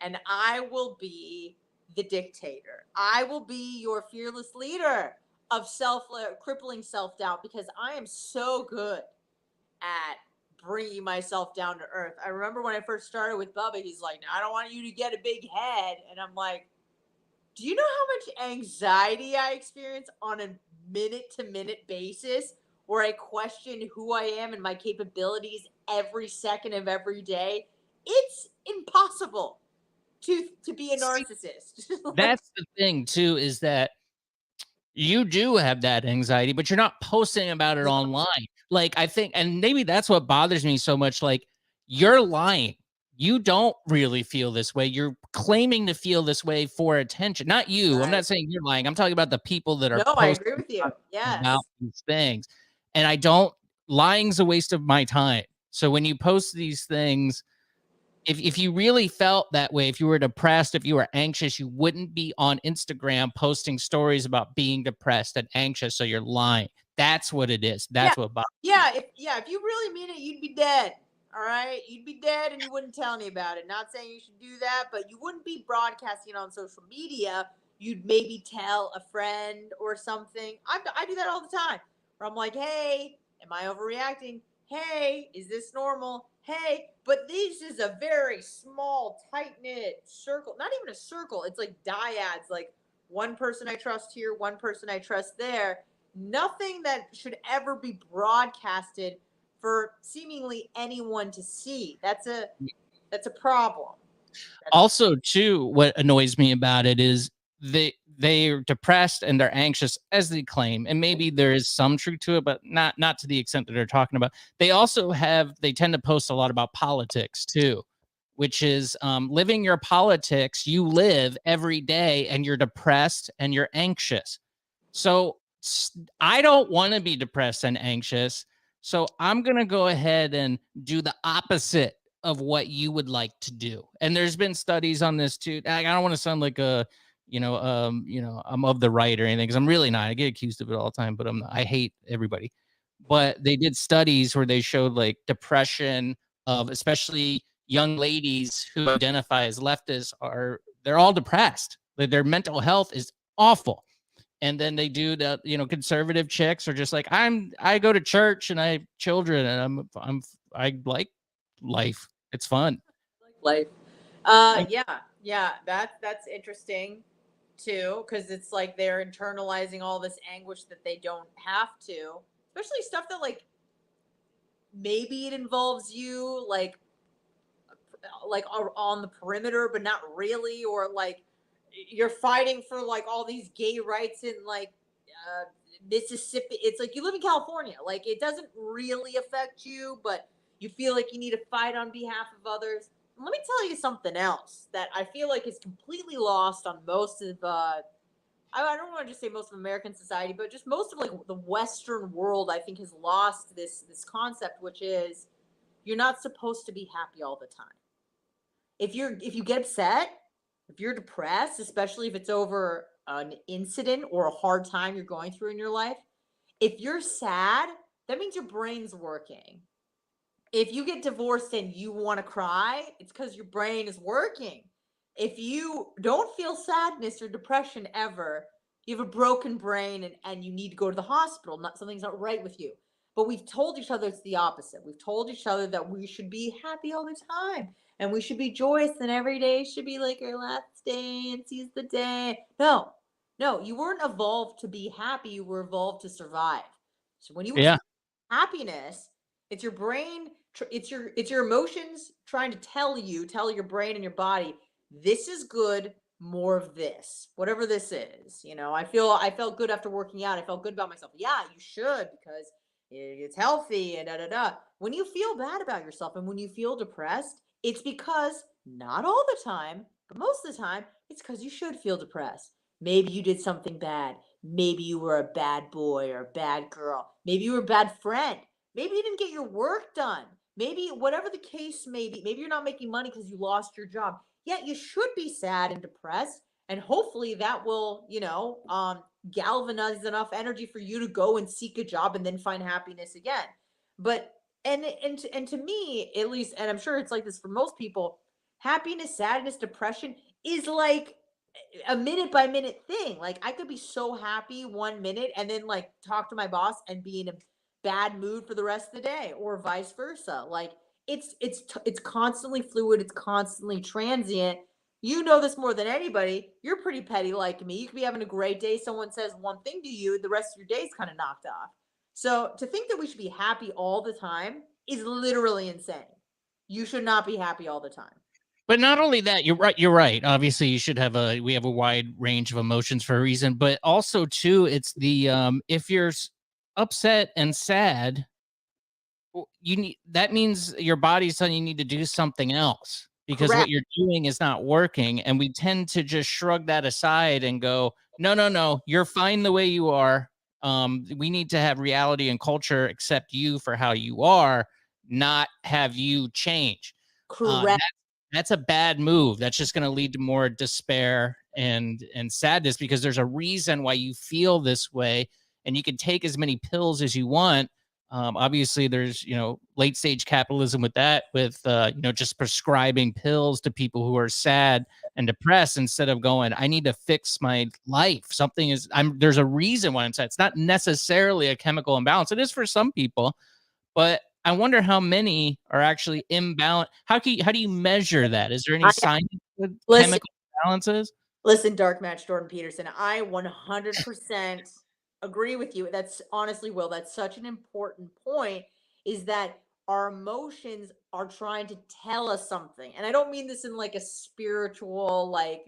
And I will be the dictator. I will be your fearless leader of crippling self-doubt because I am so good at bringing myself down to earth. I remember when I first started with Bubba, he's like, I don't want you to get a big head. And I'm like, do you know how much anxiety I experience on a minute-to-minute basis where I question who I am and my capabilities every second of every day? It's impossible to be a narcissist. That's the thing, too, is that you do have that anxiety, but you're not posting about it online. Like, I think, and maybe that's what bothers me so much. Like, you're lying. You don't really feel this way. You're claiming to feel this way for attention. Not you. Right. I'm not saying you're lying. I'm talking about the people that are No, I agree with you. Yes. about these things. And lying's a waste of my time. So when you post these things, if you really felt that way, if you were depressed, if you were anxious, you wouldn't be on Instagram posting stories about being depressed and anxious. So you're lying. That's what it is. That's what bothers me. If you really mean it, you'd be dead. All right, you'd be dead, and you wouldn't tell me about it. Not saying you should do that, but you wouldn't be broadcasting it on social media. You'd maybe tell a friend or something. I do that all the time. Where I'm like, hey, am I overreacting? Hey, is this normal? Hey, but this is a very small, tight-knit circle. Not even a circle. It's like dyads, like one person I trust here, one person I trust there. Nothing that should ever be broadcasted for seemingly anyone to see. That's a problem. Also, too, what annoys me about it is they're depressed and they're anxious, as they claim, and maybe there is some truth to it, but not to the extent that they're talking about. They tend to post a lot about politics too, which is living your politics. You live every day and you're depressed and you're anxious. So I don't want to be depressed and anxious. So I'm going to go ahead and do the opposite of what you would like to do. And there's been studies on this too. I don't want to sound like I'm of the right or anything, because I'm really not. I get accused of it all the time, but I hate everybody. But they did studies where they showed like depression of especially young ladies who identify as leftists they're all depressed. Their mental health is awful. And then they do that, conservative chicks are just like, I go to church and I have children and I like life. It's fun. Life. Yeah. That's interesting too, because it's like they're internalizing all this anguish that they don't have to, especially stuff that like maybe it involves you like on the perimeter, but not really, or like you're fighting for like all these gay rights in like Mississippi. It's like you live in California, like it doesn't really affect you, but you feel like you need to fight on behalf of others. And let me tell you something else that I feel like is completely lost on most of I don't want to just say most of American society, but just most of like the Western world, I think has lost this concept, which is you're not supposed to be happy all the time. If you get upset, if you're depressed, especially if it's over an incident or a hard time you're going through in your life, if you're sad, that means your brain's working. If you get divorced and you want to cry, it's because your brain is working. If you don't feel sadness or depression ever, you have a broken brain and you need to go to the hospital. Something's not right with you. But we've told each other it's the opposite. We've told each other that we should be happy all the time and we should be joyous and every day should be like our last day and seize the day. No, you weren't evolved to be happy. You were evolved to survive. So when you happiness, It's your brain. It's your emotions trying to tell your brain and your body, this is good. More of this, whatever this is. I felt good after working out. I felt good about myself. Yeah, you should, because it's healthy and da da da. When you feel bad about yourself and when you feel depressed, it's because not all the time, but most of the time, it's because you should feel depressed. Maybe you did something bad. Maybe you were a bad boy or a bad girl. Maybe you were a bad friend. Maybe you didn't get your work done. Maybe whatever the case may be, maybe you're not making money because you lost your job. Yeah, you should be sad and depressed. And hopefully that will, galvanize enough energy for you to go and seek a job and then find happiness again. But and to me, at least, and I'm sure it's like this for most people, happiness, sadness, depression is like a minute by minute thing. Like I could be so happy 1 minute and then like talk to my boss and be in a bad mood for the rest of the day, or vice versa. Like it's constantly fluid, it's constantly transient. You know this more than anybody. You're pretty petty like me. You could be having a great day, someone says one thing to you, the rest of your day is kind of knocked off. So to think that we should be happy all the time is literally insane. You should not be happy all the time. But not only that, you're right. You're right. Obviously, we have a wide range of emotions for a reason, but also too, it's the if you're upset and sad, that means your body's telling you need to do something else, because Correct. what you're doing is not working, and we tend to just shrug that aside and go, no, you're fine the way you are. We need to have reality and culture accept you for how you are, not have you change. Correct. That's a bad move. That's just going to lead to more despair and sadness, because there's a reason why you feel this way, and you can take as many pills as you want. Obviously, there's late stage capitalism with that, with just prescribing pills to people who are sad and depressed, instead of going, I need to fix my life. There's a reason why I'm sad. It's not necessarily a chemical imbalance. It is for some people, but I wonder how many are actually imbalanced. How do you measure that? Is there any science with chemical imbalances? Listen, Dark Match Jordan Peterson, I 100% agree with you. That's honestly, Will, that's such an important point, is that our emotions are trying to tell us something. And I don't mean this in like a spiritual, like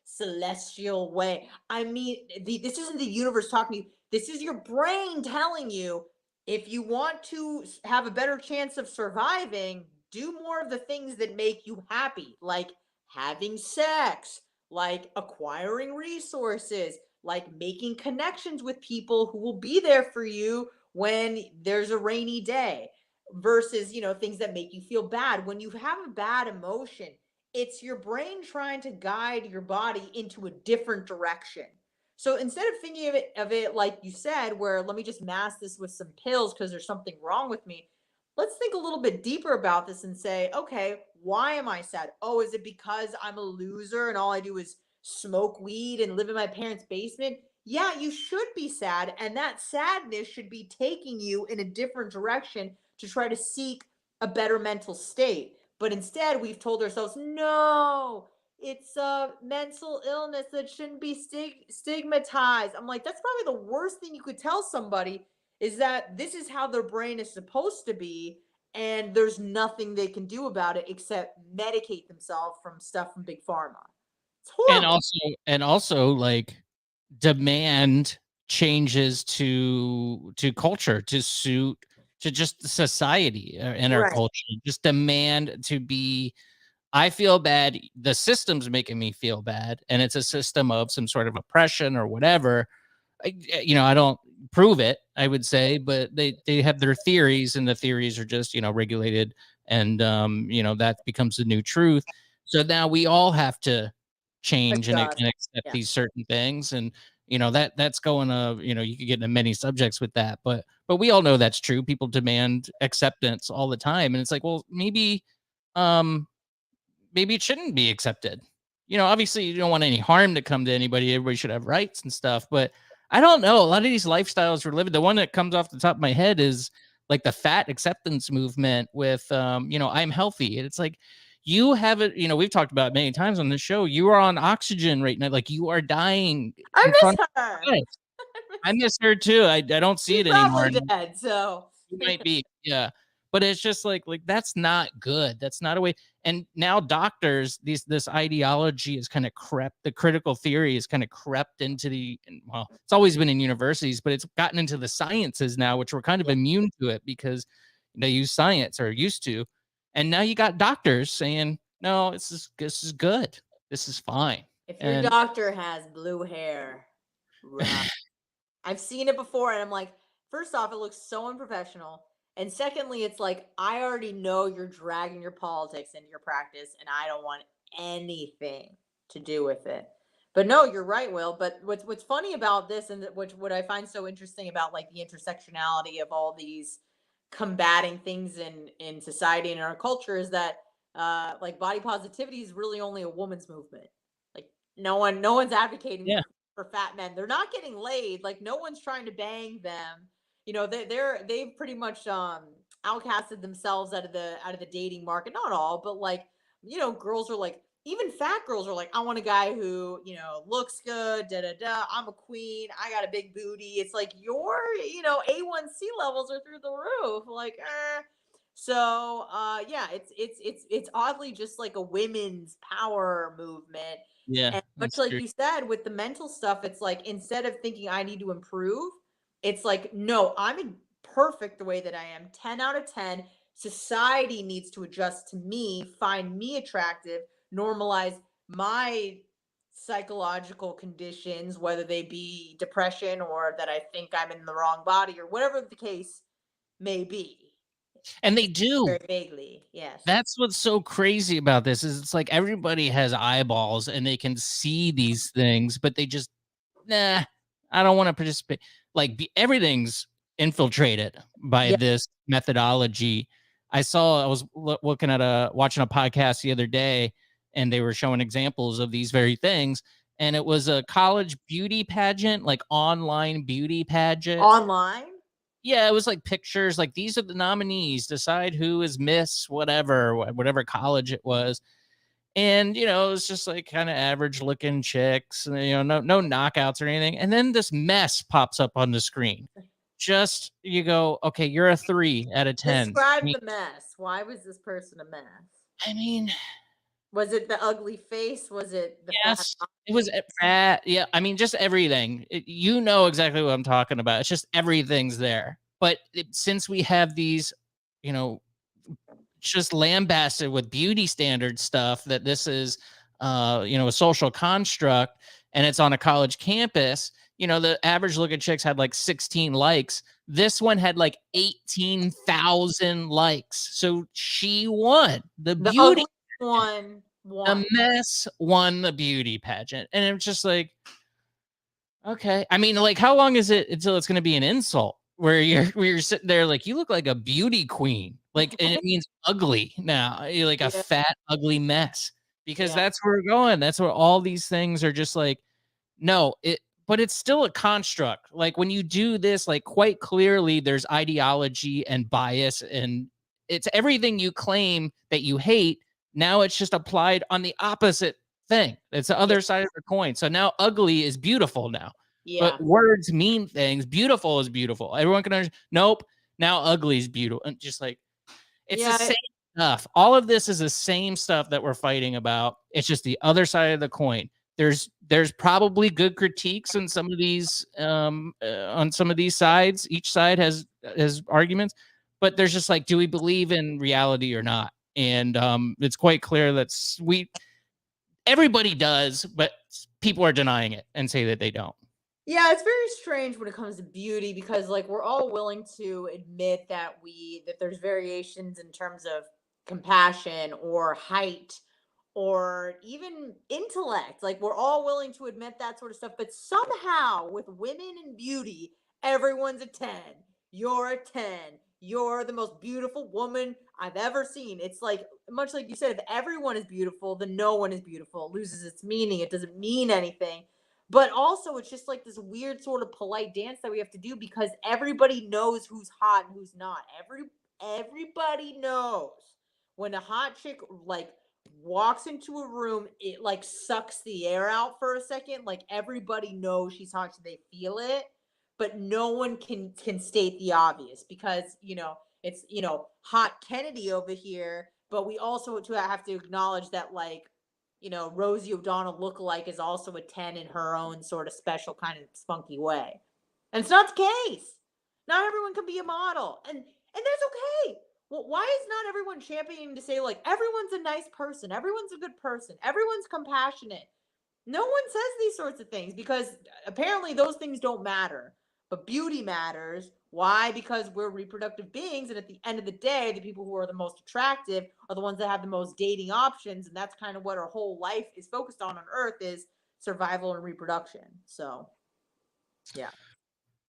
celestial way. I mean, this isn't the universe talking to you. This is your brain telling you, if you want to have a better chance of surviving, do more of the things that make you happy, like having sex, like acquiring resources, like making connections with people who will be there for you when there's a rainy day, versus, things that make you feel bad. When you have a bad emotion, it's your brain trying to guide your body into a different direction. So instead of thinking of it like you said, where let me just mask this with some pills because there's something wrong with me, let's think a little bit deeper about this and say, okay, why am I sad? Oh, is it because I'm a loser and all I do is smoke weed and live in my parents' basement? Yeah, you should be sad. And that sadness should be taking you in a different direction to try to seek a better mental state. But instead, we've told ourselves, no, it's a mental illness that shouldn't be stigmatized. I'm like, that's probably the worst thing you could tell somebody, is that this is how their brain is supposed to be, and there's nothing they can do about it except medicate themselves from stuff from big pharma. It's horrible. And also like demand changes to culture to suit to just society and our Right. culture. Just demand to be, I feel bad, the system's making me feel bad, and it's a system of some sort of oppression or whatever. I don't prove it, I would say, but they have their theories, and the theories are just regulated, and that becomes the new truth. So now we all have to change and accept these certain things, and that's going you could get into many subjects with that, but we all know that's true. People demand acceptance all the time, and it's like, well, maybe it shouldn't be accepted. Obviously you don't want any harm to come to anybody. Everybody should have rights and stuff, but I don't know. A lot of these lifestyles we're living, the one that comes off the top of my head is like the fat acceptance movement with, I'm healthy. And it's like, you have it, we've talked about it many times on the show. You are on oxygen right now. Like, you are dying. I miss her. I miss her too. I don't see it anymore. Probably dead, so You might be. Yeah. But it's just like that's not good. That's not a way. And now doctors, this ideology is kind of crept. The critical theory is kind of crept into well, it's always been in universities, but it's gotten into the sciences now, which we're kind of immune to it because they use science or used to. And now you got doctors saying, no, this is good. This is fine. If your doctor has blue hair, rough. I've seen it before, and I'm like, first off, it looks so unprofessional. And secondly, it's like, I already know you're dragging your politics into your practice, and I don't want anything to do with it. But no, you're right, Will. But what's funny about this, and what I find so interesting about like the intersectionality of all these combating things in society and in our culture, is that like body positivity is really only a woman's movement. Like no one's advocating for fat men. They're not getting laid. Like no one's trying to bang them. You know, they've pretty much outcasted themselves out of the dating market. Not all, but like, you know, girls are like, even fat girls are like, I want a guy who, you know, looks good, da da da. I'm a queen. I got a big booty. It's like your, you know, A1C levels are through the roof. Like, so yeah, it's oddly just like a women's power movement. Yeah. And much like you said with the mental stuff, it's like instead of thinking I need to improve, it's like, no, I'm perfect the way that I am. 10 out of 10. Society needs to adjust to me, find me attractive, normalize my psychological conditions, whether they be depression or that I think I'm in the wrong body or whatever the case may be. And they do. Very vaguely, yes. That's what's so crazy about this is it's like everybody has eyeballs and they can see these things, but they just, nah, I don't want to participate. Like everything's infiltrated by this methodology. I was looking at watching a podcast the other day, and they were showing examples of these very things. And it was a college beauty pageant, like online beauty pageant. Online? Yeah, it was like pictures, like these are the nominees, decide who is Miss whatever college it was. And, you know, it's just like kind of average looking chicks, and, you know, no knockouts or anything. And then this mess pops up on the screen. Just, you go, okay, you're a 3 out of 10. Describe the mess. Why was this person a mess? I mean, was it the ugly face? Was it the fat? It was fat. Yeah, I mean, just everything. You know exactly what I'm talking about. It's just everything's there. But since we have these, you know, just lambasted with beauty standard stuff, that this is, you know, a social construct, and it's on a college campus. You know, the average looking chicks had like 16 likes. This one had like 18,000 likes. So she won the beauty one. The mess won the beauty pageant. And it's just like, okay. I mean, like, how long is it until it's going to be an insult where you're sitting there like, you look like a beauty queen, like, and it means ugly now. You're like a fat, ugly mess, because that's where we're going. That's where all these things are just like, no, but it's still a construct. Like when you do this, like quite clearly there's ideology and bias, and it's everything you claim that you hate. Now it's just applied on the opposite thing. It's the other side of the coin. So now ugly is beautiful now. Yeah. But words mean things. Beautiful is beautiful. Everyone can understand. Nope. Now ugly is beautiful. And just like, it's the same stuff. All of this is the same stuff that we're fighting about. It's just the other side of the coin. There's probably good critiques on some of these on some of these sides. Each side has arguments, but there's just like, do we believe in reality or not? And it's quite clear that everybody does, but people are denying it and say that they don't. Yeah, it's very strange when it comes to beauty, because like we're all willing to admit that there's variations in terms of compassion or height or even intellect. Like we're all willing to admit that sort of stuff, but somehow with women and beauty, everyone's a 10. You're a 10. You're the most beautiful woman I've ever seen. It's like, much like you said, if everyone is beautiful, then no one is beautiful. It loses its meaning. It doesn't mean anything. But also, it's just like this weird sort of polite dance that we have to do, because everybody knows who's hot and who's not. Everybody knows when a hot chick like walks into a room, it like sucks the air out for a second. Like everybody knows she's hot, so they feel it. But no one can state the obvious, because, you know, it's, hot Kennedy over here, but we also have to acknowledge that, like, Rosie O'Donnell lookalike is also a 10 in her own sort of special kind of spunky way. And it's not the case. Not everyone can be a model. And that's okay. Well, why is not everyone championing to say, like, everyone's a nice person, everyone's a good person, everyone's compassionate? No one says these sorts of things because apparently those things don't matter. But beauty matters. Why? Because we're reproductive beings, and at the end of the day, the people who are the most attractive are the ones that have the most dating options, and that's kind of what our whole life is focused on Earth, is survival and reproduction. So, yeah.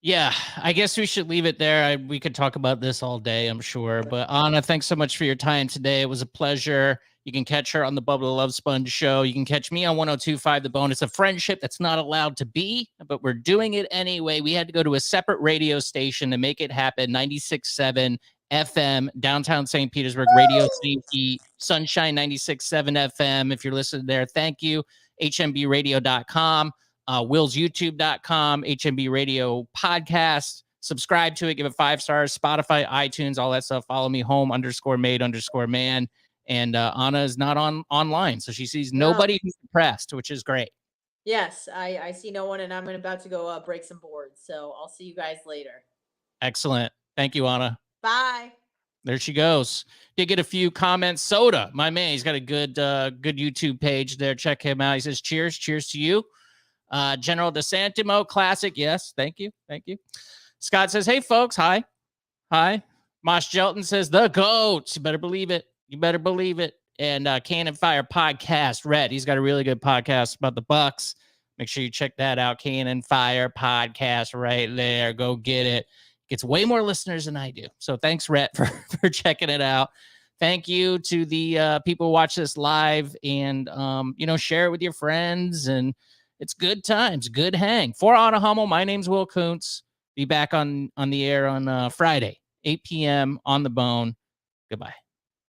Yeah, I guess we should leave it there. We could talk about this all day, I'm sure. But Anna, thanks so much for your time today. It was a pleasure. You can catch her on the Bubba the Love Sponge show. You can catch me on 102.5 The Bone. It's a friendship that's not allowed to be, but we're doing it anyway. We had to go to a separate radio station to make it happen. 96.7 FM, downtown St. Petersburg, Radio Safety, Sunshine 96.7 FM. If you're listening there, thank you. HMBradio.com. WillsYouTube.com, HMB Radio Podcast. Subscribe to it, give it 5 stars. Spotify, iTunes, all that stuff. Follow me, home_made_man. And Anna is not online, so she sees nobody who's depressed, which is great. Yes, I see no one, and I'm about to go break some boards. So I'll see you guys later. Excellent. Thank you, Anna. Bye. There she goes. Did get a few comments. Soda, my man, he's got a good YouTube page there. Check him out. He says, cheers to you. General DeSantimo, classic. Yes, thank you. Scott says, hey, folks. Hi. Mosh Jelton says, the GOAT. You better believe it. And Cannon Fire Podcast, Red. He's got a really good podcast about the Bucks. Make sure you check that out. Cannon Fire Podcast right there. Go get it. Gets way more listeners than I do. So thanks, Rhett, for checking it out. Thank you to the people who watch this live, and share it with your friends. And it's good times, good hang. For Anna Hummel, my name's Will Kuntz. Be back on the air on Friday, 8 p.m. on the Bone. Goodbye.